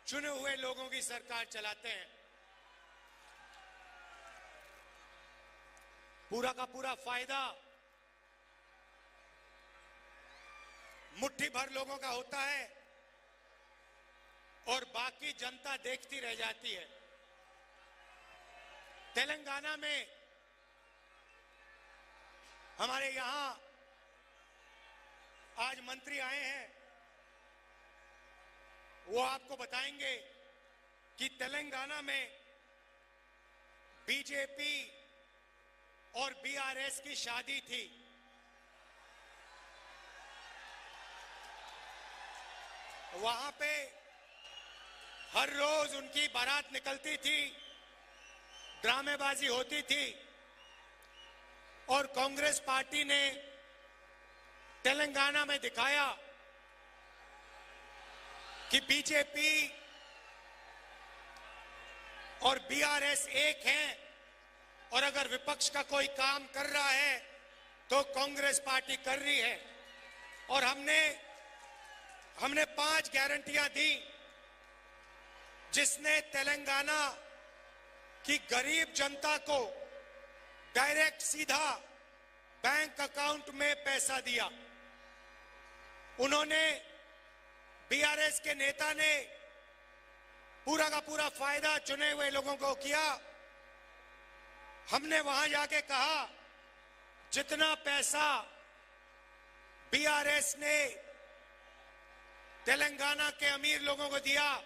चुने हुए लोगों की सरकार चलाते हैं। पूरा का पूरा फायदा मुट्ठी भर लोगों का होता है और बाकी जनता देखती रह जाती है। तेलंगाना में हमारे यहां आज मंत्री आए हैं, वो आपको बताएंगे कि तेलंगाना में बीजेपी और बीआरएस की शादी थी। वहां पे हर रोज उनकी बारात निकलती थी, ड्रामेबाजी होती थी और कांग्रेस पार्टी ने तेलंगाना में दिखाया कि बीजेपी और बीआरएस एक हैं और अगर विपक्ष का कोई काम कर रहा है तो कांग्रेस पार्टी कर रही है। और हमने 5 गारंटियां दी जिसने तेलंगाना की गरीब जनता को डायरेक्ट सीधा बैंक अकाउंट में पैसा दिया। उन्होंने बीआरएस के नेता ने पूरा का पूरा फायदा चुने हुए लोगों को किया। हमने वहां जाके कहा जितना पैसा बीआरएस ने तेलंगाना के अमीर लोगों को दिया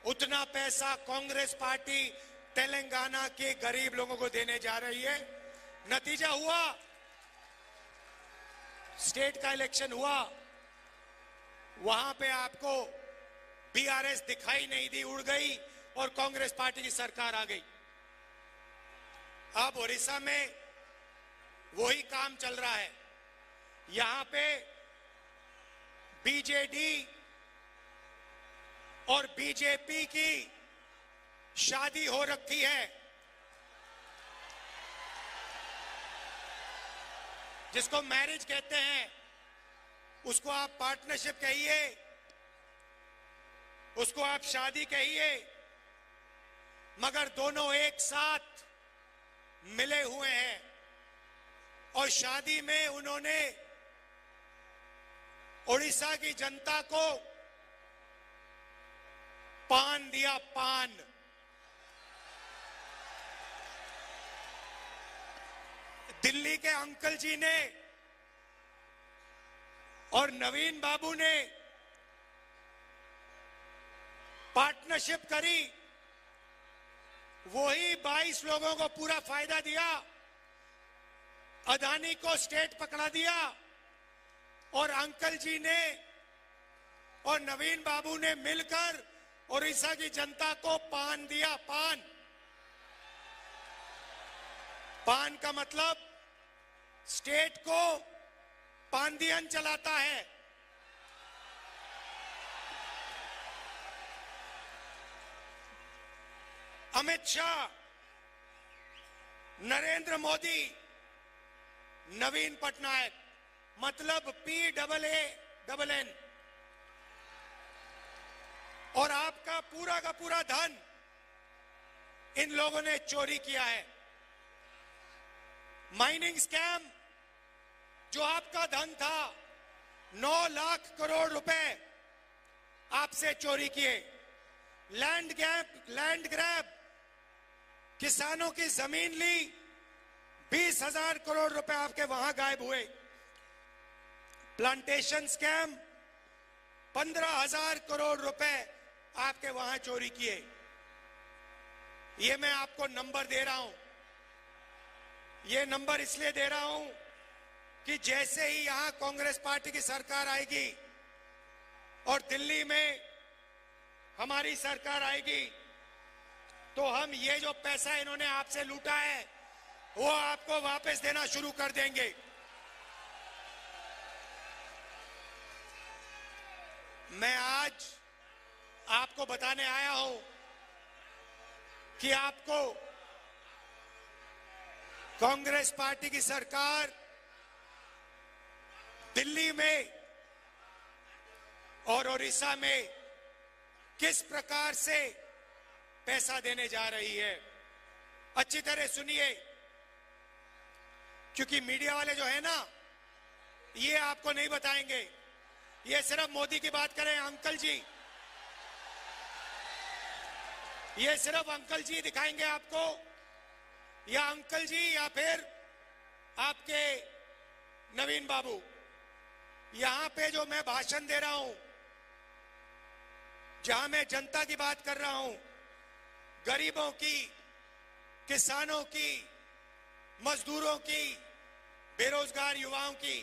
उतना पैसा कांग्रेस पार्टी तेलंगाना के गरीब लोगों को देने जा रही है। नतीजा हुआ, स्टेट का इलेक्शन हुआ, वहां पे आपको बीआरएस दिखाई नहीं दी, उड़ गई और कांग्रेस पार्टी की सरकार आ गई। अब ओडिशा में वही काम चल रहा है। यहां पे बीजेडी और बीजेपी की शादी हो रखी है, जिसको मैरिज कहते हैं, उसको आप पार्टनरशिप कहिए, उसको आप शादी कहिए, मगर दोनों एक साथ मिले हुए हैं। और शादी में उन्होंने ओडिशा की जनता को पान दिया, पान। दिल्ली के अंकल जी ने और नवीन बाबू ने पार्टनरशिप करी, वही 22 लोगों को पूरा फायदा दिया, अदानी को स्टेट पकड़ा दिया और अंकल जी ने और नवीन बाबू ने मिलकर ओडिशा की जनता को पान दिया, पान। पान का मतलब स्टेट को पांदियन चलाता है। अमित शाह, नरेंद्र मोदी, नवीन पटनायक, मतलब PAAN। और आपका पूरा का पूरा धन इन लोगों ने चोरी किया है। माइनिंग स्कैम, जो आपका धन था, 9 लाख करोड़ रुपए आपसे चोरी किए। लैंड ग्रैब, किसानों की जमीन ली, 20,000 करोड़ रुपए आपके वहां गायब हुए। प्लांटेशन स्कैम, 15,000 करोड़ रुपए आपके वहां चोरी किए। ये मैं आपको नंबर दे रहा हूं, ये नंबर इसलिए दे रहा हूं कि जैसे ही यहां कांग्रेस पार्टी की सरकार आएगी और दिल्ली में हमारी सरकार आएगी तो हम ये जो पैसा इन्होंने आपसे लूटा है वो आपको वापस देना शुरू कर देंगे। मैं आज आपको बताने आया हूं कि आपको कांग्रेस पार्टी की सरकार दिल्ली में और ओडिशा में किस प्रकार से पैसा देने जा रही है। अच्छी तरह सुनिए, क्योंकि मीडिया वाले जो है ना, ये आपको नहीं बताएंगे। ये सिर्फ मोदी की बात करें, अंकल जी, ये सिर्फ अंकल जी दिखाएंगे आपको, या अंकल जी या फिर आपके नवीन बाबू। यहां पे जो मैं भाषण दे रहा हूं, जहां मैं जनता की बात कर रहा हूं, गरीबों की, किसानों की, मजदूरों की, बेरोजगार युवाओं की,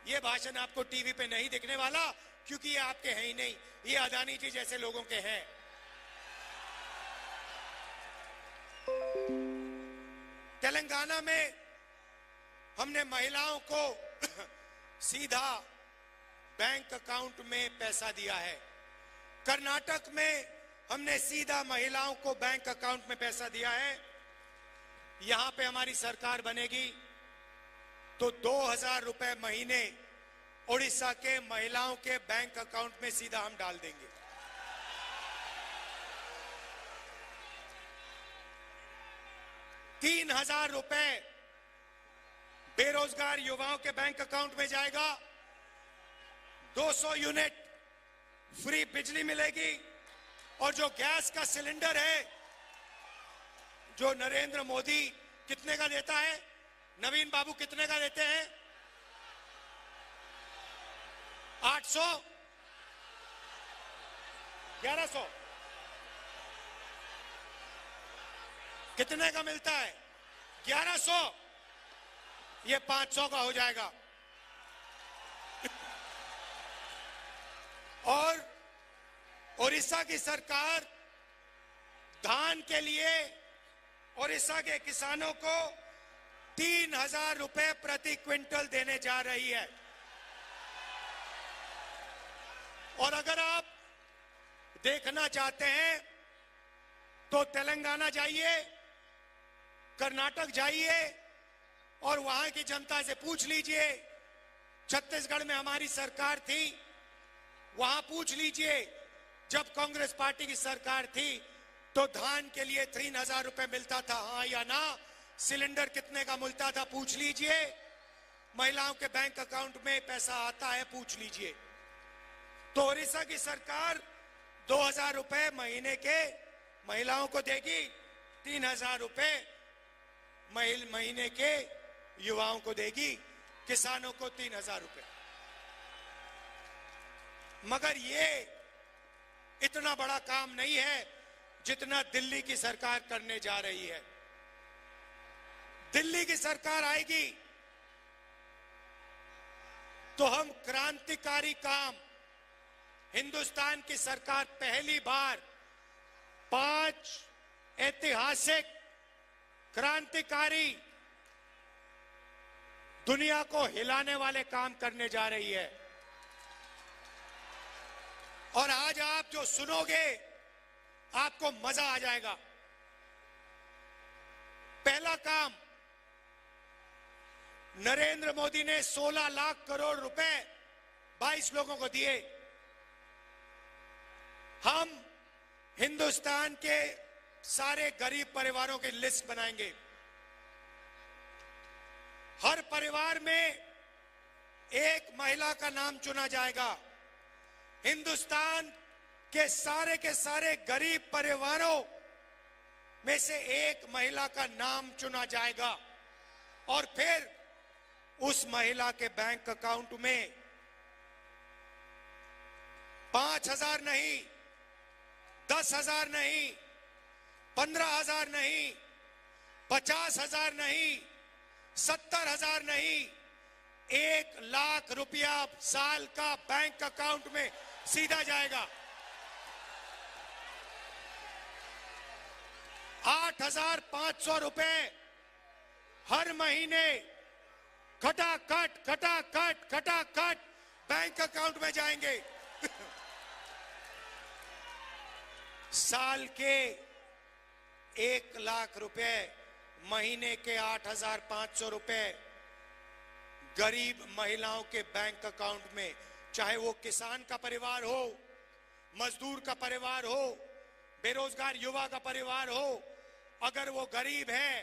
ये भाषण आपको टीवी पे नहीं दिखने वाला, क्योंकि ये आपके हैं ही नहीं, ये अदानी जी जैसे लोगों के हैं। तेलंगाना में हमने महिलाओं को सीधा बैंक अकाउंट में पैसा दिया है। कर्नाटक में हमने सीधा महिलाओं को बैंक अकाउंट में पैसा दिया है। यहां पे हमारी सरकार बनेगी तो 2000 रुपए महीने उड़ीसा के महिलाओं के बैंक अकाउंट में सीधा हम डाल देंगे। ₹3000 बेरोजगार युवाओं के बैंक अकाउंट में जाएगा। 200 यूनिट फ्री बिजली मिलेगी। और जो गैस का सिलेंडर है, जो नरेंद्र मोदी कितने का देता है, नवीन बाबू कितने का देते हैं? 800, 1100, कितने का मिलता है? 1100। ये 500 का हो जाएगा। और उड़ीसा की सरकार धान के लिए उड़ीसा के किसानों को 3000 रुपए प्रति क्विंटल देने जा रही है। और अगर आप देखना चाहते हैं तो तेलंगाना जाइए, कर्नाटक जाइए और वहां की जनता से पूछ लीजिए। छत्तीसगढ़ में हमारी सरकार थी, वहां पूछ लीजिए, जब कांग्रेस पार्टी की सरकार थी तो धान के लिए 3000 रुपए मिलता था, हाँ या ना? सिलेंडर कितने का मिलता था, पूछ लीजिए। महिलाओं के बैंक अकाउंट में पैसा आता है, पूछ लीजिए। तो उड़ीसा की सरकार 2000 रुपए महीने के महिलाओं को देगी, 3000 रुपए महीने के युवाओं को देगी, किसानों को 3000 रुपए। मगर ये इतना बड़ा काम नहीं है जितना दिल्ली की सरकार करने जा रही है। दिल्ली की सरकार आएगी तो हम क्रांतिकारी काम, हिंदुस्तान की सरकार पहली बार 5 ऐतिहासिक क्रांतिकारी, दुनिया को हिलाने वाले काम करने जा रही है। और आज आप जो सुनोगे आपको मजा आ जाएगा। पहला काम, नरेंद्र मोदी ने 16 लाख करोड़ रुपए 22 लोगों को दिए। हम हिंदुस्तान के सारे गरीब परिवारों की लिस्ट बनाएंगे। हर परिवार में एक महिला का नाम चुना जाएगा। हिंदुस्तान के सारे गरीब परिवारों में से एक महिला का नाम चुना जाएगा और फिर उस महिला के बैंक अकाउंट में 5000 नहीं, 10,000 नहीं, 15,000 नहीं, 50,000 नहीं, 70,000 नहीं, 1 लाख रुपया साल का बैंक अकाउंट में सीधा जाएगा। 8,500 रुपए हर महीने खटाखट बैंक अकाउंट में जाएंगे। साल के 1 लाख रुपए, महीने के 8,500 रुपए गरीब महिलाओं के बैंक अकाउंट में, चाहे वो किसान का परिवार हो मजदूर का परिवार हो, बेरोजगार युवा का परिवार हो, अगर वो गरीब है,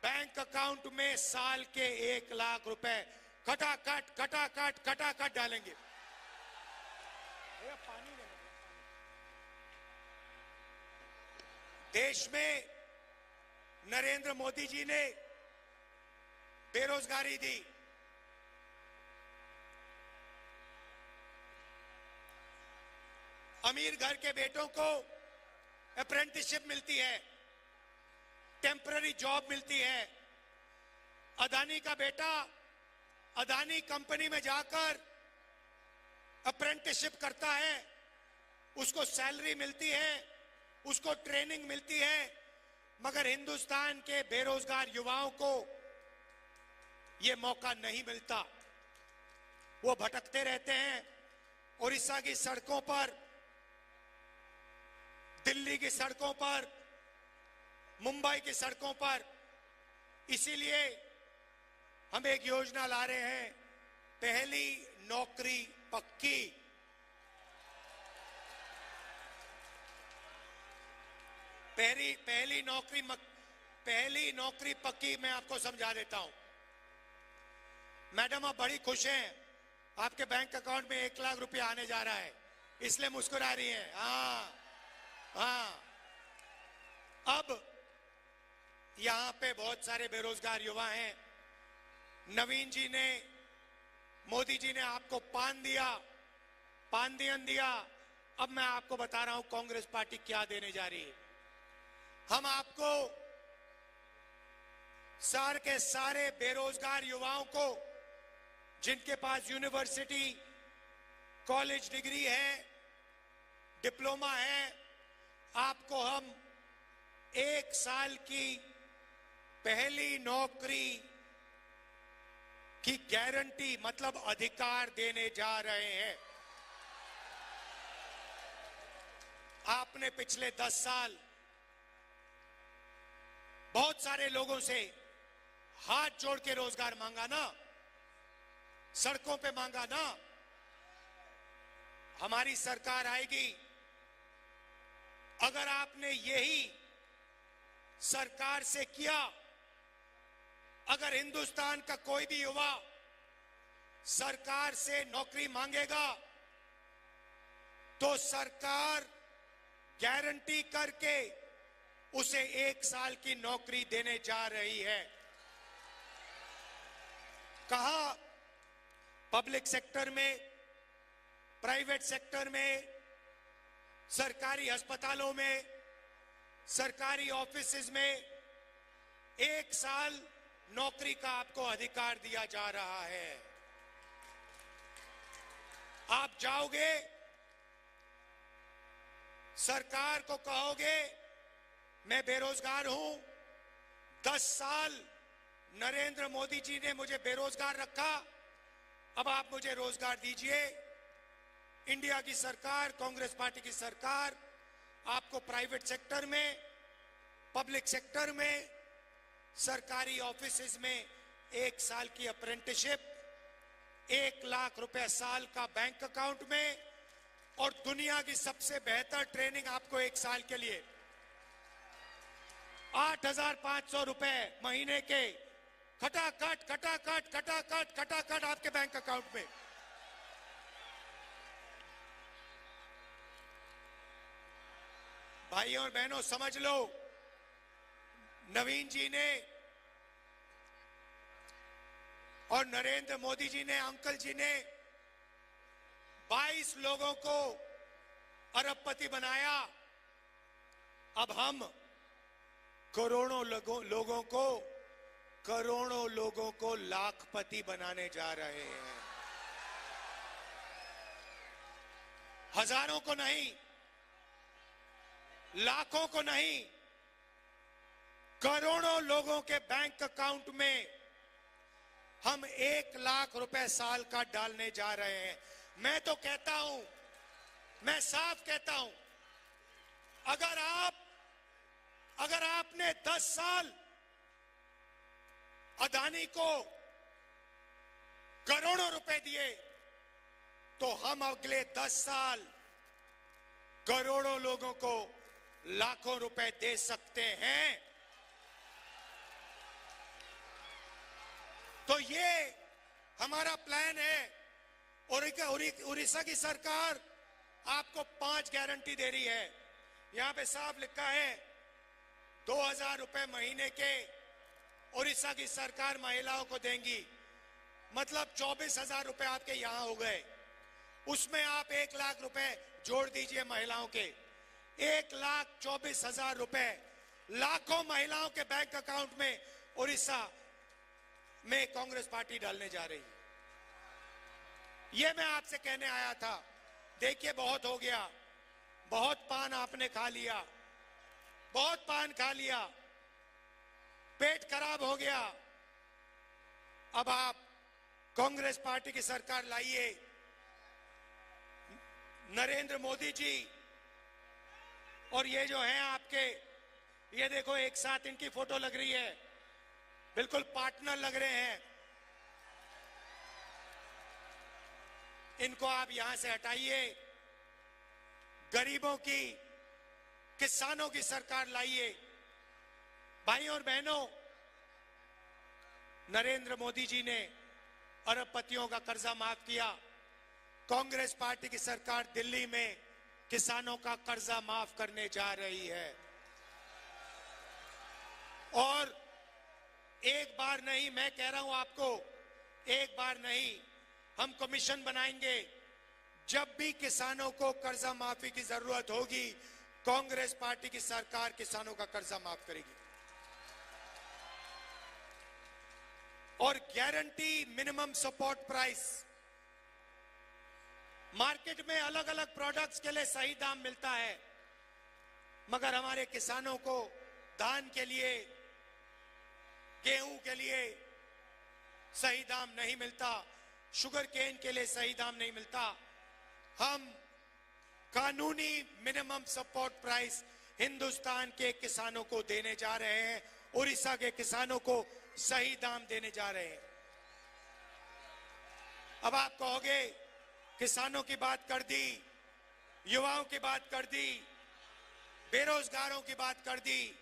बैंक अकाउंट में साल के 1 लाख रुपए खटाखट डालेंगे। देश में नरेंद्र मोदी जी ने बेरोजगारी दी, अमीर घर के बेटों को अप्रेंटिसशिप मिलती है, टेम्पररी जॉब मिलती है। अदानी का बेटा अदानी कंपनी में जाकर अप्रेंटिसशिप करता है, उसको सैलरी मिलती है, उसको ट्रेनिंग मिलती है। मगर हिंदुस्तान के बेरोजगार युवाओं को यह मौका नहीं मिलता, वो भटकते रहते हैं उड़ीसा की सड़कों पर, दिल्ली की सड़कों पर, मुंबई की सड़कों पर। इसीलिए हम एक योजना ला रहे हैं, पहली नौकरी पक्की। पहली नौकरी पक्की मैं आपको समझा देता हूं। मैडम आप बड़ी खुश हैं, आपके बैंक अकाउंट में 1 लाख रुपया आने जा रहा है, इसलिए मुस्कुरा रही हैं। हाँ, अब यहां पे बहुत सारे बेरोजगार युवा हैं। नवीन जी ने, मोदी जी ने आपको पानदियन दिया। अब मैं आपको बता रहा हूं कांग्रेस पार्टी क्या देने जा रही है। हम आपको सार के सारे बेरोजगार युवाओं को, जिनके पास यूनिवर्सिटी कॉलेज डिग्री है, डिप्लोमा है, आपको हम 1 साल की पहली नौकरी की गारंटी मतलब अधिकार देने जा रहे हैं। आपने पिछले 10 साल बहुत सारे लोगों से हाथ जोड़ के रोजगार मांगा ना, सड़कों पे मांगा ना। हमारी सरकार आएगी, अगर आपने यही सरकार से किया, अगर हिंदुस्तान का कोई भी युवा सरकार से नौकरी मांगेगा तो सरकार गारंटी करके उसे 1 साल की नौकरी देने जा रही है। कहा पब्लिक सेक्टर में, प्राइवेट सेक्टर में, सरकारी अस्पतालों में, सरकारी ऑफिसेज में 1 साल नौकरी का आपको अधिकार दिया जा रहा है। आप जाओगे, सरकार को कहोगे मैं बेरोजगार हूं, 10 साल नरेंद्र मोदी जी ने मुझे बेरोजगार रखा, अब आप मुझे रोजगार दीजिए। इंडिया की सरकार, कांग्रेस पार्टी की सरकार आपको प्राइवेट सेक्टर में, पब्लिक सेक्टर में, सरकारी ऑफिसेज में 1 साल की अप्रेंटिसशिप, 1 लाख रुपए साल का बैंक अकाउंट में, और दुनिया की सबसे बेहतर ट्रेनिंग आपको 1 साल के लिए 8,500 रुपए महीने के खटाखट आपके बैंक अकाउंट में। भाइयों और बहनों समझ लो, नवीन जी ने और नरेंद्र मोदी जी ने, अंकल जी ने 22 लोगों को अरबपति बनाया। अब हम करोड़ों लोगों को लाखपति बनाने जा रहे हैं। हजारों को नहीं, लाखों को नहीं, करोड़ों लोगों के बैंक अकाउंट में हम 1 लाख रुपए साल का डालने जा रहे हैं। मैं तो कहता हूं, मैं साफ कहता हूं, अगर आपने 10 साल अदानी को करोड़ों रुपए दिए, तो हम अगले 10 साल करोड़ों लोगों को लाखों रुपए दे सकते हैं। तो ये हमारा प्लान है। उड़ीसा की सरकार आपको 5 गारंटी दे रही है। यहां पे साफ लिखा है 2000 रुपए महीने के उड़ीसा की सरकार महिलाओं को देंगी, मतलब 24,000 रुपए आपके यहां हो गए। उसमें आप 1 लाख रुपए जोड़ दीजिए महिलाओं के, 1,24,000 रुपए लाखों महिलाओं के बैंक अकाउंट में उड़ीसा में कांग्रेस पार्टी डालने जा रही है। ये मैं आपसे कहने आया था। देखिए बहुत हो गया, बहुत पान आपने खा लिया, बहुत पान खा लिया, पेट खराब हो गया। अब आप कांग्रेस पार्टी की सरकार लाइए। नरेंद्र मोदी जी और ये जो है आपके, ये देखो एक साथ इनकी फोटो लग रही है, बिल्कुल पार्टनर लग रहे हैं। इनको आप यहां से हटाइए। गरीबों की, किसानों की सरकार लाइए। भाइयों और बहनों, नरेंद्र मोदी जी ने अरबपतियों का कर्जा माफ किया। कांग्रेस पार्टी की सरकार दिल्ली में किसानों का कर्जा माफ करने जा रही है। और एक बार नहीं, मैं कह रहा हूं आपको, एक बार नहीं, हम कमीशन बनाएंगे। जब भी किसानों को कर्जा माफी की जरूरत होगी, कांग्रेस पार्टी की सरकार किसानों का कर्जा माफ करेगी। और guarantee minimum support price, market में अलग अलग प्रोडक्ट्स के लिए सही दाम मिलता है, मगर हमारे किसानों को धान के लिए, गेहूं के लिए सही दाम नहीं मिलता, शुगर केन के लिए सही दाम नहीं मिलता। हम कानूनी मिनिमम सपोर्ट प्राइस हिंदुस्तान के किसानों को देने जा रहे हैं। उड़ीसा के किसानों को सही दाम देने जा रहे हैं। अब आप कहोगे किसानों की बात कर दी, युवाओं की बात कर दी, बेरोजगारों की बात कर दी,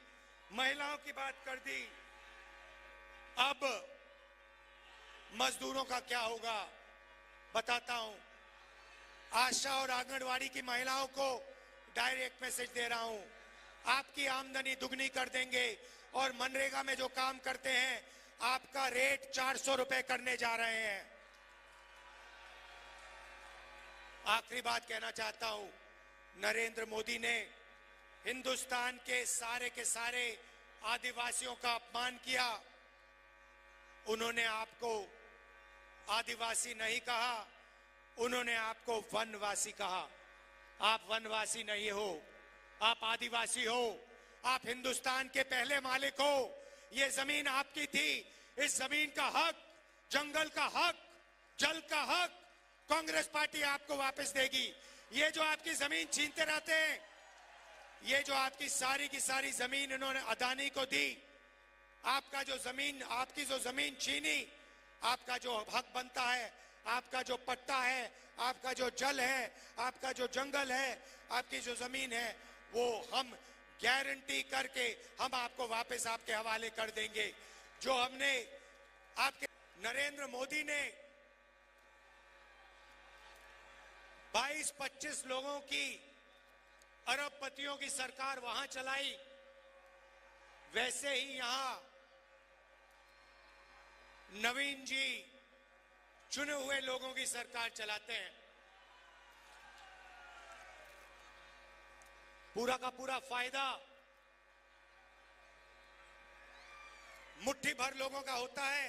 महिलाओं की बात कर दी, अब मजदूरों का क्या होगा बताता हूं। आशा और आंगनवाड़ी की महिलाओं को डायरेक्ट मैसेज दे रहा हूं, आपकी आमदनी दुगनी कर देंगे और मनरेगा में जो काम करते हैं आपका रेट 400 रुपए करने जा रहे हैं। आखिरी बात कहना चाहता हूं, नरेंद्र मोदी ने हिंदुस्तान के सारे आदिवासियों का अपमान किया। उन्होंने आपको आदिवासी नहीं कहा, उन्होंने आपको वनवासी कहा। आप वनवासी नहीं हो, आप आदिवासी हो। आप हिंदुस्तान के पहले मालिक हो। ये जमीन आपकी थी। इस जमीन का हक, जंगल का हक, जल का हक कांग्रेस पार्टी आपको वापस देगी। ये जो आपकी जमीन छीनते रहते हैं, ये जो आपकी सारी की सारी जमीन इन्होंने अदानी को दी, आपका जो जमीन, आपकी जो जमीन छीनी, आपका जो हक बनता है, आपका जो पट्टा है, आपका जो जल है, आपका जो जंगल है, आपकी जो जमीन है, वो हम गारंटी करके हम आपको वापस आपके हवाले कर देंगे। जो हमने आपके नरेंद्र मोदी ने 22-25 लोगों की, अरबपतियों की सरकार वहां चलाई, वैसे ही यहां नवीन जी चुने हुए लोगों की सरकार चलाते हैं। पूरा का पूरा फायदा मुट्ठी भर लोगों का होता है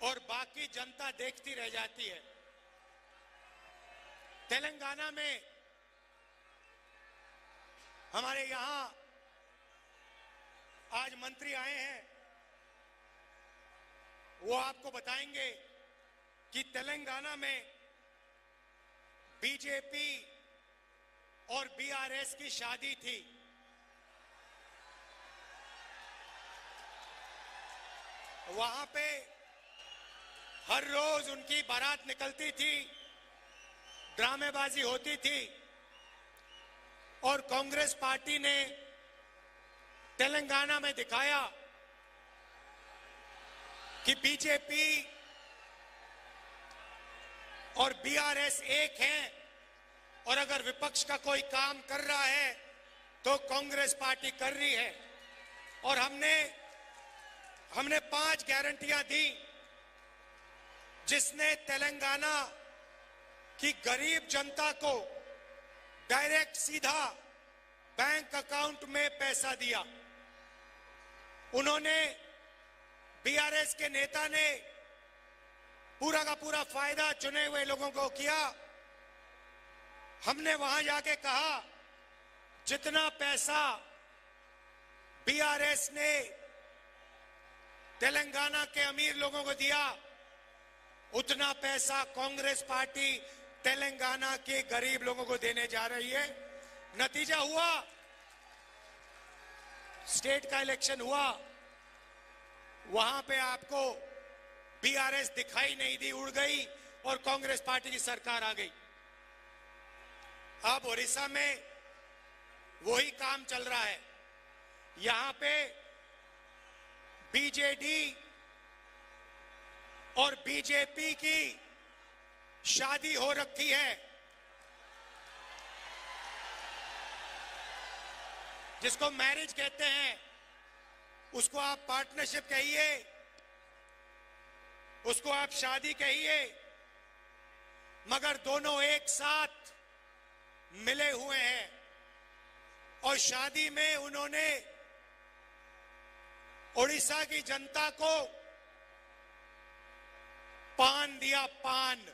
और बाकी जनता देखती रह जाती है। तेलंगाना में हमारे यहां आज मंत्री आए हैं, वो आपको बताएंगे कि तेलंगाना में बीजेपी और बीआरएस की शादी थी। वहां पे हर रोज उनकी बारात निकलती थी, ड्रामेबाजी होती थी, और कांग्रेस पार्टी ने तेलंगाना में दिखाया कि बीजेपी और बीआरएस एक हैं, और अगर विपक्ष का कोई काम कर रहा है तो कांग्रेस पार्टी कर रही है। और हमने 5 गारंटियां दी जिसने तेलंगाना की गरीब जनता को डायरेक्ट सीधा बैंक अकाउंट में पैसा दिया। उन्होंने, बीआरएस के नेता ने पूरा का पूरा फायदा चुने हुए लोगों को किया। हमने वहां जाके कहा जितना पैसा बीआरएस ने तेलंगाना के अमीर लोगों को दिया, उतना पैसा कांग्रेस पार्टी तेलंगाना के गरीब लोगों को देने जा रही है। नतीजा हुआ, स्टेट का इलेक्शन हुआ, वहां पे आपको बीआरएस दिखाई नहीं दी, उड़ गई और कांग्रेस पार्टी की सरकार आ गई। अब ओडिशा में वही काम चल रहा है। यहां पे बीजेडी और बीजेपी की शादी हो रखी है, जिसको मैरिज कहते हैं, उसको आप पार्टनरशिप कहिए, उसको आप शादी कहिए, मगर दोनों एक साथ मिले हुए हैं। और शादी में उन्होंने ओडिशा की जनता को पान दिया, पान।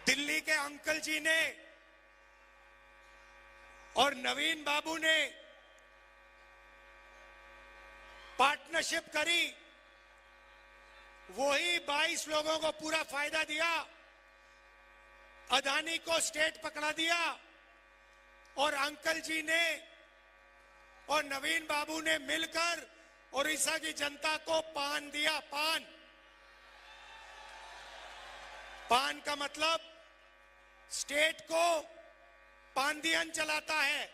दिल्ली के अंकल जी ने और नवीन बाबू ने पार्टनरशिप करी, वही 22 लोगों को पूरा फायदा दिया, अदानी को स्टेट पकड़ा दिया, और अंकल जी ने और नवीन बाबू ने मिलकर ओडिशा की जनता को पान दिया, पान। पान का मतलब स्टेट को पांदियन चलाता है।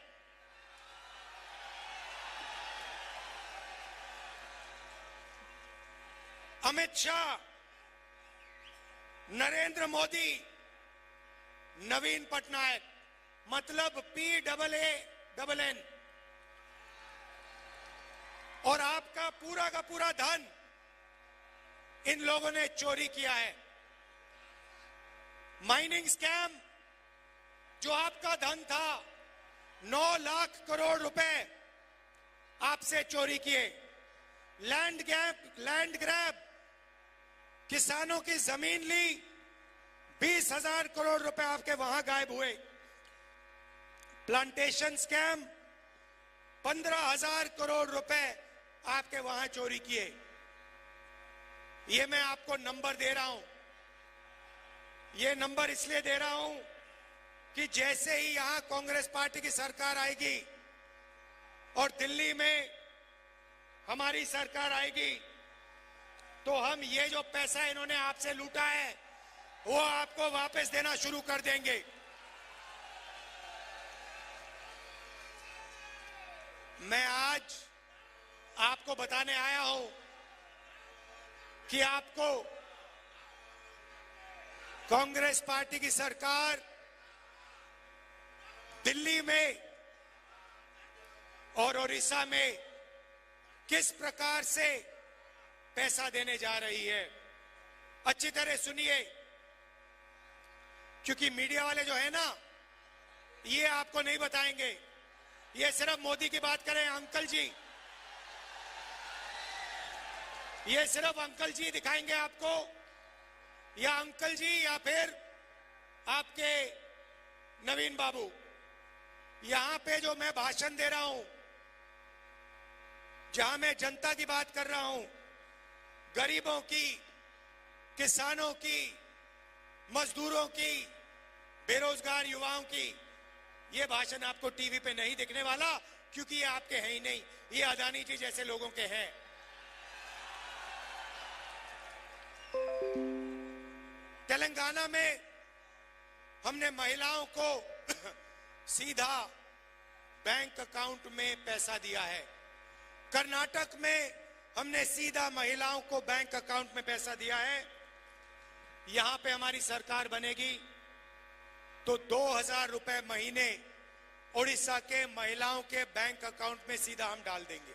अमित शाह, नरेंद्र मोदी, नवीन पटनायक, मतलब PAAN, और आपका पूरा का पूरा धन इन लोगों ने चोरी किया है। माइनिंग स्कैम, जो आपका धन था, 9 लाख करोड़ रुपए आपसे चोरी किए। लैंड ग्रैब, किसानों की जमीन ली, 20,000 करोड़ रुपए आपके वहां गायब हुए। प्लांटेशन स्कैम, 15,000 करोड़ रुपए आपके वहां चोरी किए। ये मैं आपको नंबर दे रहा हूं, ये नंबर इसलिए दे रहा हूं कि जैसे ही यहां कांग्रेस पार्टी की सरकार आएगी और दिल्ली में हमारी सरकार आएगी, तो हम ये जो पैसा इन्होंने आपसे लूटा है वो आपको वापस देना शुरू कर देंगे। मैं आज आपको बताने आया हूं कि आपको कांग्रेस पार्टी की सरकार दिल्ली में और ओडिशा में किस प्रकार से पैसा देने जा रही है। अच्छी तरह सुनिए, क्योंकि मीडिया वाले जो है ना, ये आपको नहीं बताएंगे, ये सिर्फ मोदी की बात करें। अंकल जी, ये सिर्फ अंकल जी दिखाएंगे आपको, या अंकल जी या फिर आपके नवीन बाबू। यहां पे जो मैं भाषण दे रहा हूं, जहां मैं जनता की बात कर रहा हूं, गरीबों की, किसानों की, मजदूरों की, बेरोजगार युवाओं की, ये भाषण आपको टीवी पे नहीं दिखने वाला, क्योंकि ये आपके हैं ही नहीं, ये अदानी जी जैसे लोगों के हैं। तेलंगाना में हमने महिलाओं को सीधा बैंक अकाउंट में पैसा दिया है। कर्नाटक में हमने सीधा महिलाओं को बैंक अकाउंट में पैसा दिया है। यहां पे हमारी सरकार बनेगी तो 2000 रुपए महीने उड़ीसा के महिलाओं के बैंक अकाउंट में सीधा हम डाल देंगे।